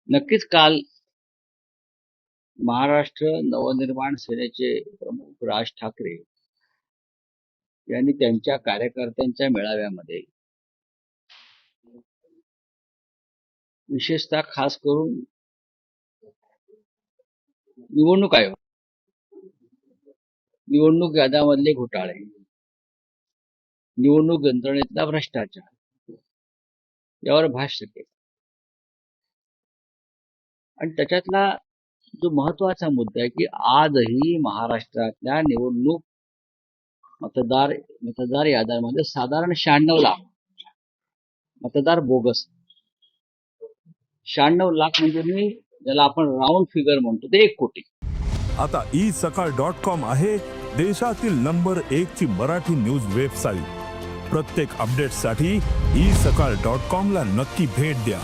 नक्कीच काल महाराष्ट्र नवनिर्माण सेनेचे प्रमुख राज ठाकरे यांनी त्यांच्या कार्यकर्त्यांच्या मेळाव्यामध्ये विशेषतः खास करून निवडणूक आयोग, निवडणूक याद्यांमधले घोटाळे, निवडणूक यंत्रणेतला भ्रष्टाचार यावर भाष्य केलं. आणि त्याच्यातला जो महत्वाचा मुद्दा आहे की आजही महाराष्ट्रातल्या निवडणूक मतदार याद्यांमध्ये साधारण 96 लाख मतदार बोगस. 96 लाख म्हणजे मी ज्याला आपण राऊंड फिगर म्हणतो ते 1 कोटी. आता isakal.com आहे देशातील नंबर 1 ची मराठी न्यूज वेबसाईट. प्रत्येक अपडेटसाठी isakal.com ला नक्की भेट द्या.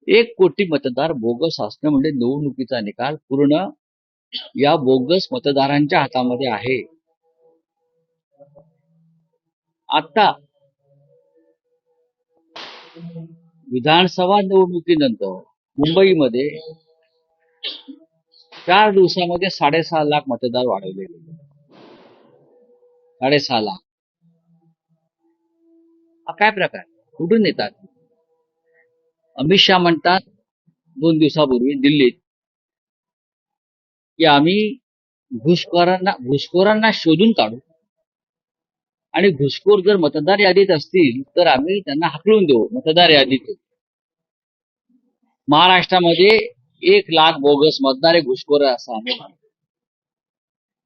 1 कोटी मतदार बोगस असणं म्हणजे निवडणुकीचा निकाल पूर्ण या बोगस मतदारांच्या हातामध्ये आहे. आता विधानसभा निवडणुकीनंतर मुंबईमध्ये 4 दिवसामध्ये 6.5 लाख मतदार वाढवले गेले. 6.5 लाख. हा काय प्रकार? कुठून येतात? अमित शहा म्हणतात 2 दिवसापूर्वी दिल्लीत की आम्ही घुसखोरांना शोधून काढू आणि घुसखोर जर मतदार यादीत असतील तर आम्ही त्यांना हाकलून देऊ मतदार यादीतून. महाराष्ट्रामध्ये 1 लाख बोगस मतदार हे घुसखोर असं आम्ही म्हणतो.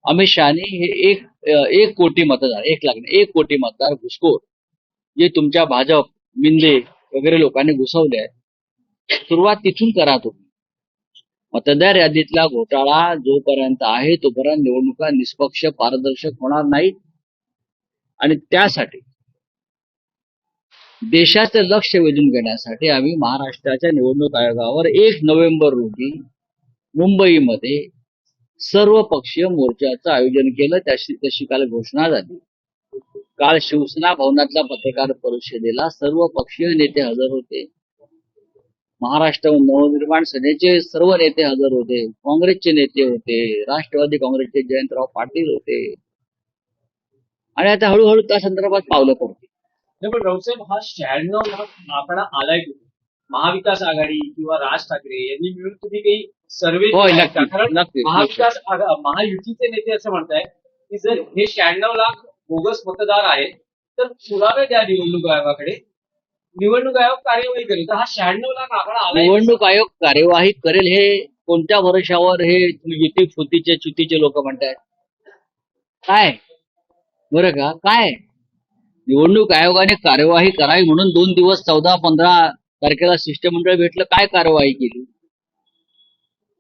अमित शहानी हे एक कोटी मतदार 1 लाख 1 कोटी मतदार घुसखोर जे तुमच्या भाजप मिंदे वगैरे लोकांनी घुसवले आहे. सुरुवात तिथून करा तुम्ही. मतदार यादीतला घोटाळा जोपर्यंत आहे तोपर्यंत निवडणुका निष्पक्ष पारदर्शक होणार नाहीत. आणि त्यासाठी देशाचं लक्ष वेधून घेण्यासाठी आम्ही महाराष्ट्राच्या निवडणूक आयोगावर 1 नोव्हेंबर रोजी मुंबईमध्ये सर्वपक्षीय मोर्चाचं आयोजन केलं. तशी काल घोषणा झाली. काल शिवसेना भवनातल्या पत्रकार परिषदेला सर्वपक्षीय नेते हजर होते. महाराष्ट्र नवनिर्माण सेनेचे सर्व नेते हजर होते. काँग्रेसचे नेते होते. राष्ट्रवादी काँग्रेसचे जयंतराव पाटील होते. आणि आता हळूहळू त्या संदर्भात पावलं पडतील. पण रावसाहेब, हा 96 लाख आकडा आलाय कुठे? महाविकास आघाडी किंवा राज ठाकरे यांनी मिळून तुम्ही काही सर्वे कारण महायुतीचे नेते असं म्हणताय की जर हे 96 लाख बोगस मतदार आहेत तर पुरावे द्या निवडणूक आयोगाकडे. निवडणूक आयोग कार्यवाही करेल. तर हा 96 लाख आकडा आलाय. निवडणूक आयोग कार्यवाही करेल हे कोणत्या भरोशावर हे युती फुतीचे चुतीचे लोक म्हणतायत? काय बरं का? काय निवडणूक आयोगाने कार्यवाही करावी म्हणून 2 दिवस 14-15 तारखेला शिष्टमंडळ भेटलं. काय कार्यवाही केली?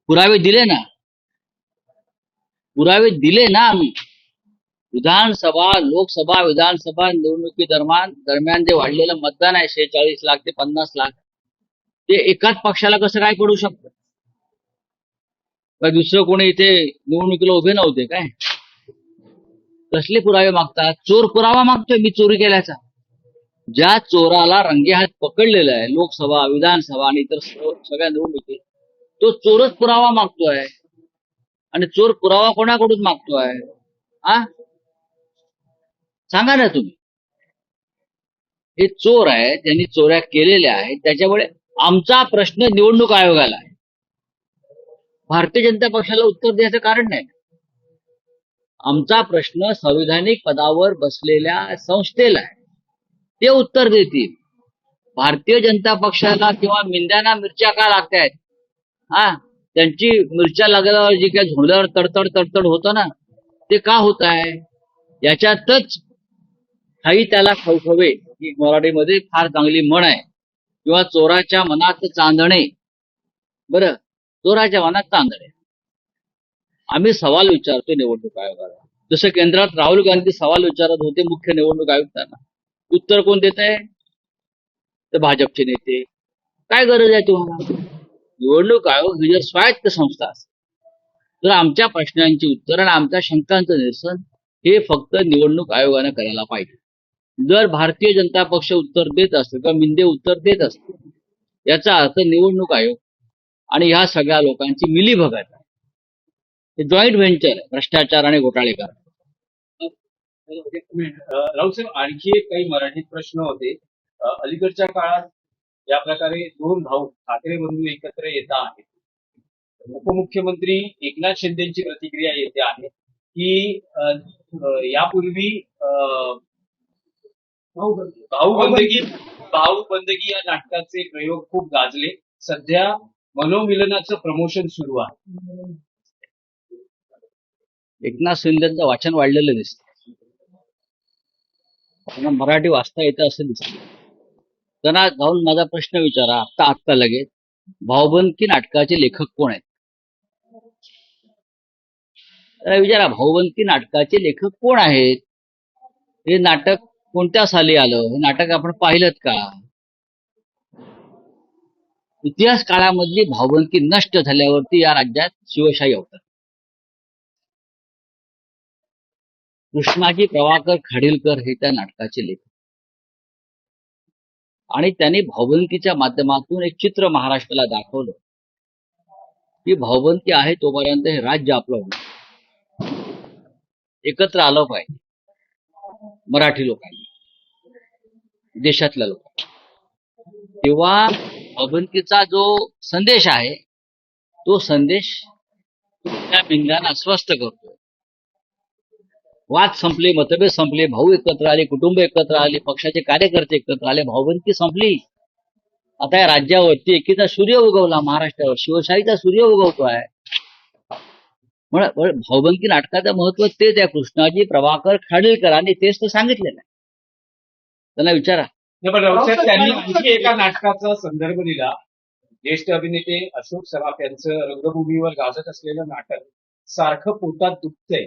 पुरावे दिले ना. पुरावे दिले ना आम्ही. विधानसभा, लोकसभा, विधानसभा निवडणुकी दरम्यान जे वाढलेलं मतदान आहे 46 लाख ते 50 लाख ते एकाच पक्षाला कसं काय पडू शकतं? का दुसरं कोणी इथे निवडणुकीला उभे नव्हते काय? कसले पुरावे मागतात? चोर पुरावा मागतोय मी चोरी केल्याचा. ज्या चोराला रंगेहात पकडलेला आहे लोकसभा, विधानसभा आणि इतर सगळ्या निवडणुकीत, तो चोरच पुरावा मागतोय. आणि चोर पुरावा कोणाकडून मागतोय? सांगा ना तुम्ही. हे चोर आहे, त्यांनी चोऱ्या केलेल्या आहेत. त्याच्यामुळे आमचा प्रश्न निवडणूक आयोगाला आहे. भारतीय जनता पक्षाला उत्तर द्यायचं कारण नाही. आमचा प्रश्न संविधानिक पदावर बसलेल्या संस्थेला आहे. ते उत्तर देतील. भारतीय जनता पक्षाला किंवा मिंद्यांना मिरच्या का लागतायत? त्यांची मिरच्या लागल्यावर जी काही झोंबल्यावर तडतड होतं ना, ते का होत आहे? याच्यातच काही त्याला खवखवे ही मराठीमध्ये फार चांगली म्हण आहे. किंवा चोराच्या मनात चांदणे. बरं, चोराच्या मनात चांदणे. आम्ही सवाल विचारतो निवडणूक आयोगाला. जसं केंद्रात राहुल गांधी सवाल विचारत होते मुख्य निवडणूक आयुक्तांना. उत्तर कोण देत आहे? तर भाजपचे नेते. काय गरज आहे तुम्हाला? निवडणूक आयोग ही जर स्वायत्त संस्था असेल तर आमच्या प्रश्नांची उत्तर आणि आमच्या शंकांचं निरसन हे फक्त निवडणूक आयोगाने करायला पाहिजे. जर भारतीय जनता पक्ष उत्तर देत असेल किंवा मिंदे उत्तर देत असतील, याचा अर्थ निवडणूक आयोग आणि ह्या सगळ्या लोकांची मिलीभगत आहे. हे जॉईंट व्हेंचर आहे भ्रष्टाचार आणि घोटाळेकर. राऊत साहेब, आणखी एक काही मराठीत प्रश्न होते. अलीकडच्या काळात या प्रकारे दोन भाऊ ठाकरे बंधू एकत्र येत आहेत. उपमुख्यमंत्री एकनाथ शिंदेची प्रतिक्रिया येते आहे की यापूर्वी भाऊ बंदगी या नाटकाचे प्रयोग खूप गाजले. सध्या मनोमिलनाचं प्रमोशन सुरू आहे. एकनाथ शिंदेचं वाचन वाढलेलं दिसतं. त्यांना मराठी वाचता येतं असं दिसतं. त्यांना जाऊन माझा प्रश्न विचारा आत्ता लगेच, भाऊबंदकी नाटकाचे लेखक कोण आहेत? त्याला विचारा, भाऊबंदकी नाटकाचे लेखक कोण आहेत? हे नाटक कोणत्या साली आलं? हे नाटक आपण पाहिलं का? इतिहास काळामधली भाऊबंदकी नष्ट झाल्यावरती या राज्यात शिवशाही होतात. कृष्णाजी प्रभाकर खाडीलकर हे त्या नाटकाचे लेखक आणि त्यांनी भाऊबंदकीच्या माध्यमातून एक चित्र महाराष्ट्राला दाखवलं की भाऊबंदकी आहे तोपर्यंत हे राज्य आपलं होणार. एकत्र आलं पाहिजे मराठी लोकांनी, देशातल्या लोकांनी. तेव्हा भाऊबंदकीचा जो संदेश आहे तो संदेश त्या भिंगांना अस्वस्थ करतो. वाद संपले, मतभेद संपले, भाऊ एकत्र आले, कुटुंब एकत्र आले, पक्षाचे कार्यकर्ते एकत्र आले, भाऊबंदकी संपली. आता या राज्यावरती एकीचा सूर्य उगवला, महाराष्ट्रावर शिवशाहीचा सूर्य उगवतोय. भाऊबंदकी नाटकाचं महत्व तेच आहे. कृष्णाजी प्रभाकर खाडीलकरांनी तेच तर सांगितलेलं आहे. त्यांना विचारा. पण राऊत साहेब, त्यांनी आणखी एका नाटकाचा संदर्भ दिला. ज्येष्ठ अभिनेते अशोक सराफ यांचं रंगभूमीवर गाजत असलेलं नाटक सारखं पोटात दुखतंय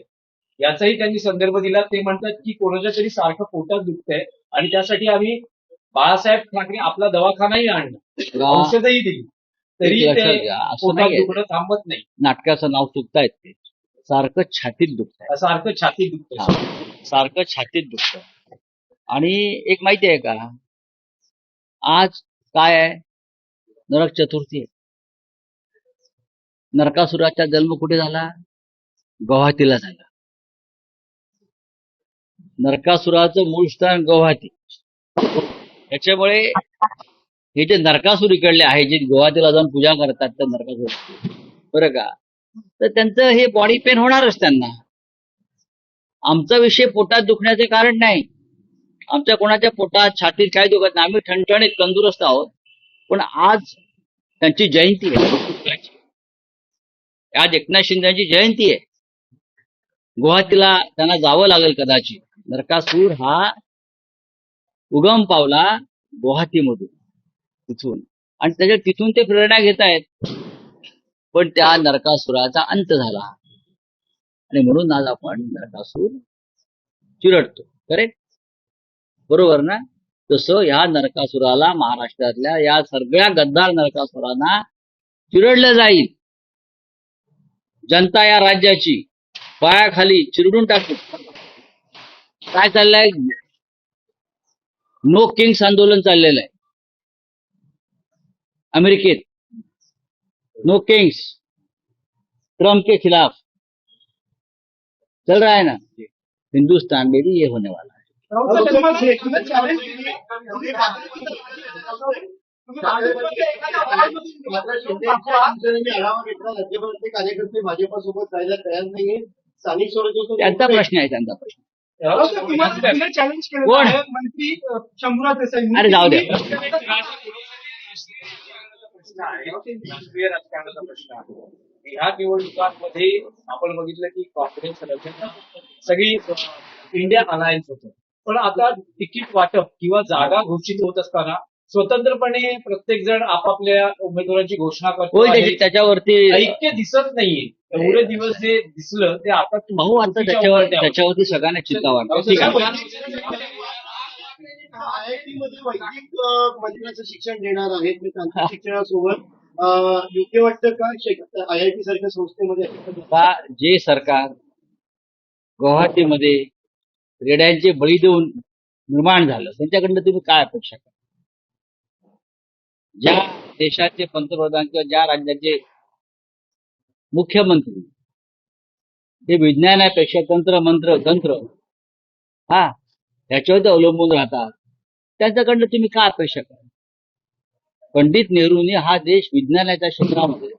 याचाही त्यांनी संदर्भ दिला. ते म्हणतात की कोणाच्या तरी सारखं पोटात दुखतंय आणि त्यासाठी आम्ही बाळासाहेब ठाकरे आपला दवाखानाही आणला, औषधही दिली, तरी ते पोटात दुखणं थांबत नाही. नाटकाचं नाव चुकतायत ते. सारखं छातीत दुखतंय, सारखं छातीत दुखतंय, सारखं छातीत दुखतंय. आणि एक माहिती आहे का, आज काय आहे? नरक चतुर्थी आहे. नरकासुराचा जन्म कुठे झाला? गुवाहाटीला झाला. नरकासुराचं मूळ स्थान गुवाहाटी. त्याच्यामुळे हे जे नरकासूर इकडले आहे, जे गुवाहाटीला जाऊन पूजा करतात त्या नरकासूर, बरं का, तर त्यांचं हे बॉडी पेन होणारच त्यांना. आमचा विषय पोटात दुखण्याचे कारण नाही. आमच्या कोणाच्या पोटात छातीत काय दुखत नाही. आम्ही ठणठणीत तंदुरुस्त आहोत. पण आज त्यांची जयंती आहे. आज एकनाथ शिंदेची जयंती आहे. गुवाहाटीला त्यांना जावं लागेल कदाचित. नरकासूर हा उगम पावला गुवाहाटीमधून, तिथून, आणि तिथून ते प्रेरणा घेत आहेत. पण त्या नरकासुराचा अंत झाला आणि म्हणून आज आपण नरकासूर चिरडतो. करेक्ट? बरोबर ना? तसं या नरकासुराला, महाराष्ट्रातल्या या सगळ्या गद्दार नरकासुरांना चिरडलं जाईल. जनता या राज्याची पायाखाली चिरडून टाकू. काय चाललंय? नो किंग्स आंदोलन चाललेलं आहे अमेरिकेत. नो किंग्स, ट्रम्प के खिलाफ चल रहा है ना. हिंदुस्तान में भी ये होने वाला है. कार्यकर्ते भाजपासोबत जायला तयार नाहीये. स्थानिक स्वराज्य त्यांचा प्रश्न आहे, त्यांचा प्रश्न. कोण? मंत्री शंभूराज देसाई. अरे जाऊ दे. राष्ट्रीय राजकारणाचा प्रश्न आहे. ह्या निवडणुकांमध्ये आपण बघितलं की काँग्रेस सगळी इंडिया अलायन्स होतं. पण आता तिकीट वाटप किंवा जागा घोषित होत असताना स्वतंत्रपणे प्रत्येक जण आपापल्या उमेदवारांची घोषणा करतो. त्याच्यावरती ऐक्य दिसत नाहीये. एवढे दिवस जे दिसलं ते आता भाऊ, आता त्याच्यावरती सगळ्यांना चिंता वाटते. आयआयटी मध्ये वैदिक मंत्राचं शिक्षण देणार आहेत. मी तांत्रिक शिक्षणासोबत योग्य वाटतं का आयआयटी सारख्या संस्थेमध्ये? जे सरकार गुवाहाटीमध्ये रेड्यांचे बळी देऊन निर्माण झालं त्यांच्याकडनं तुम्ही काय अपेक्षा करा? ज्या देशाचे पंतप्रधान किंवा ज्या राज्याचे मुख्यमंत्री हे विज्ञानापेक्षा तंत्र ह्याच्यावर ते अवलंबून राहतात, त्यांच्याकडनं तुम्ही काय अपेक्षा करा? पंडित नेहरूंनी हा देश विज्ञानाच्या क्षेत्रामध्ये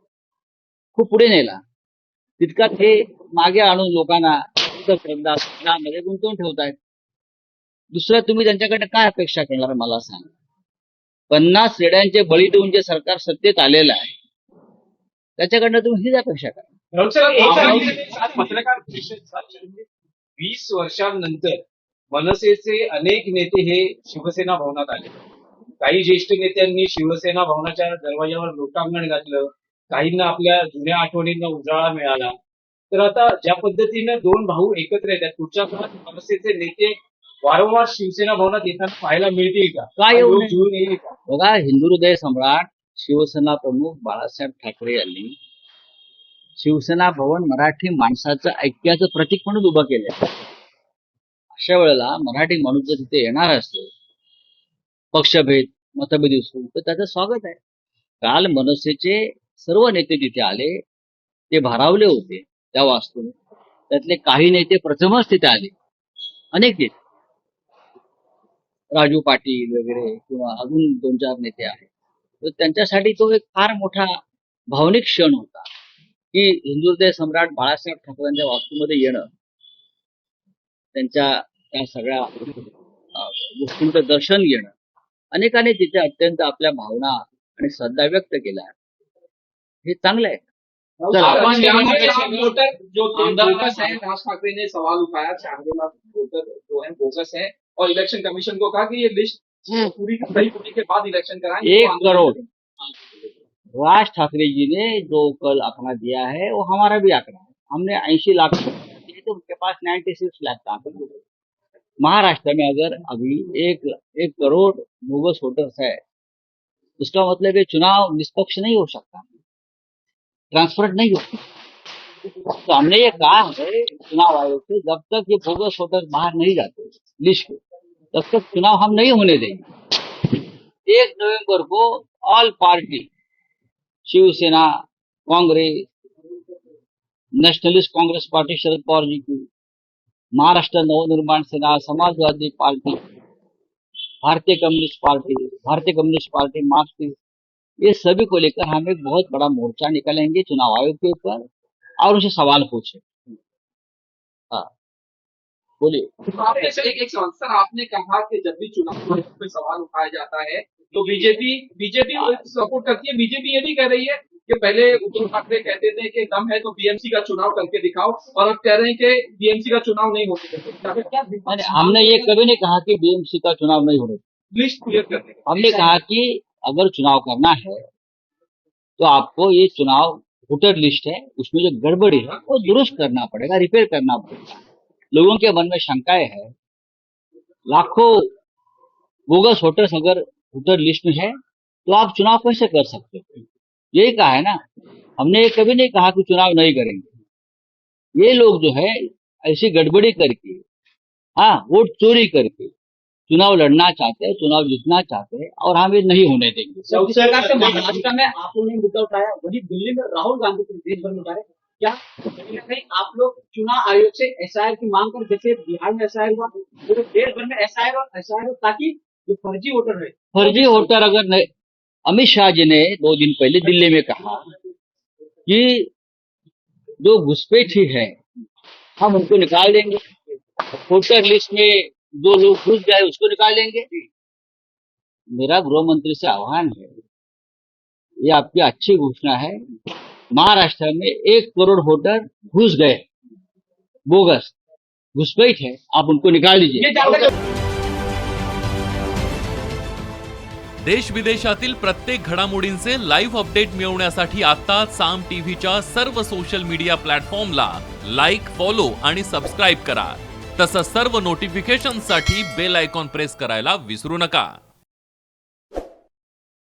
खूप पुढे नेला, तितकाच हे मागे आणून लोकांना मध्ये गुंतवून ठेवतायत. दुसरं तुम्ही त्यांच्याकडे काय अपेक्षा करणार मला सांगा? 50 रेड्यांचे बळी देऊन जे सरकार सत्तेत आलेलं आहे त्याच्याकडनं तुम्ही हीच अपेक्षा करा. राऊत साहेब, पत्रकार परिषद 20 वर्षांनंतर मनसेचे अनेक नेते हे शिवसेना भवनात आले. काही ज्येष्ठ नेत्यांनी शिवसेना भवनाच्या दरवाजावर लोटांगण घातलं, काहींना आपल्या जुन्या आठवणींना उजाळा मिळाला. तर आता ज्या पद्धतीने दोन भाऊ एकत्र येतात, पुढच्या काळात मनसेचे नेते वारंवार शिवसेना भवनात येताना पाहायला मिळतील का? काय येऊ नये? जुळून येईल का? बघा, हिंदू हृदय सम्राट शिवसेना प्रमुख बाळासाहेब ठाकरे यांनी शिवसेना भवन मराठी माणसाचं ऐक्याचं प्रतीक म्हणून उभं केलं. अशा वेळेला मराठी माणूस जर तिथे येणार असतो, पक्षभेद मतभेद असतो, तर त्याचं स्वागत आहे. काल मनसेचे सर्व नेते तिथे आले, ते भारावले होते त्या वास्तूने. त्यातले काही नेते प्रथमच तिथे आले, अनेक नेते, राजू पाटील वगैरे किंवा अजून 2-4 नेते आहेत. तर त्यांच्यासाठी तो एक फार मोठा भावनिक क्षण होता की हिंदू हृदय सम्राट बाळासाहेब ठाकरेंच्या वास्तूमध्ये येणं, त्यांच्या त्या सगळ्या गोष्टींचं दर्शन घेणं. अनेकांनी तिथे अत्यंत आपल्या भावना आणि श्रद्धा व्यक्त केल्या. हे चांगलं आहे. जो बोगस है, राज ठाकरे ने सवाल उठाया 4 लाख वोटर जो है बोगस है, और इलेक्शन कमीशन को कहा कि ये लिस्ट पूरी सही होने के बाद इलेक्शन कराएं. 1 करोड़ राज ठाकरे जी ने जो कल आंकड़ा दिया है वो हमारा भी आंकड़ा है. हमने 80 लाख दिए तो उनके पास 96 लाख का आंकड़ा. महाराष्ट्र में अगर अभी 1 करोड़ बोगस वोटर्स है, इसका मतलब ये चुनाव निष्पक्ष नहीं हो सकता, ट्रांसपेरेंट नहीं हो सकता. तो हमने ये कहा है चुनाव आयोग से, जब तक ये बोगस वोटर्स बाहर नहीं जाते लिस्ट के, तब तक चुनाव हम नहीं होने देंगे. 1 नवंबर को all party, Shiv Sena, Congress, nationalist Congress party Sharad Pawar ji की, Maharashtra Navnirman Sena, Samajwadi party, Bharatiya communist party, Marxist, ये सभी को लेकर हम एक बहुत बड़ा मोर्चा निकालेंगे चुनाव आयोग के ऊपर और उनसे सवाल पूछे. हाँ, बोलिए. आपने सर एक सवाल, सर आपने कहा कि जब भी चुनाव आयोग पे सवाल उठाया जाता है तो बीजेपी सपोर्ट करती है. बीजेपी ये भी कह रही है कि पहले उद्धव ठाकरे कहते थे कि दम है तो बीएमसी का चुनाव करके दिखाओ, और अब कह रहे हैं कि बीएमसी का चुनाव नहीं होने देते. क्या हमने ये कभी नहीं कहा कि बीएमसी का चुनाव नहीं होने. लिस्ट क्लियर करने, हमने कहा कि अगर चुनाव करना है तो आपको ये चुनाव वोटर लिस्ट है, उसमें जो गड़बड़ी है वो दुरुस्त करना पड़ेगा, रिपेयर करना पड़ेगा. लोगों के मन में शंकाएं है, लाखों बोगस वोटर्स अगर वोटर लिस्ट में है तो आप चुनाव कैसे कर सकते हो? यही कहा है ना. हमने ये कभी नहीं कहा कि चुनाव नहीं करेंगे. ये लोग जो है ऐसी गड़बड़ी करके, हाँ, वोट चोरी करके चुनाव लड़ना चाहते हैं, चुनाव जीतना चाहते हैं, और हम ये नहीं होने देंगे. जिस प्रकार से महाराष्ट्र में आप लोगों ने मुद्दा उठाया, वही दिल्ली में राहुल गांधी को देश भर में उठाया. क्या कहीं ना कहीं आप लोग चुनाव आयोग से एसआईआर की मांग कर, जैसे बिहार में एसआईआर हुआ, पूरे देश भर में एसआईआर हो, ताकि जो फर्जी वोटर है, फर्जी वोटर अगर नहीं. अमित शाह जी ने 2 दिन पहले दिल्ली में कहा कि जो घुसपैठी है हम उनको निकाल देंगे, वोटर लिस्ट में जो लोग घुस गए उसको निकाल देंगे. मेरा गृह मंत्री से आह्वान है, ये आपकी अच्छी घोषणा है. महाराष्ट्र में 1 करोड़ वोटर घुस गए, बोगस घुसपैठ है, आप उनको निकाल दीजिए. देश विदेशातील प्रत्येक घडामोडींचे लाईव्ह अपडेट मिळवण्यासाठी आता साम टीव्हीच्या सर्व सोशल मीडिया प्लॅटफॉर्मला लाईक, फॉलो आणि सबस्क्राईब करा. तसंच सर्व नोटिफिकेशनसाठी बेल आयकॉन प्रेस करायला विसरू नका.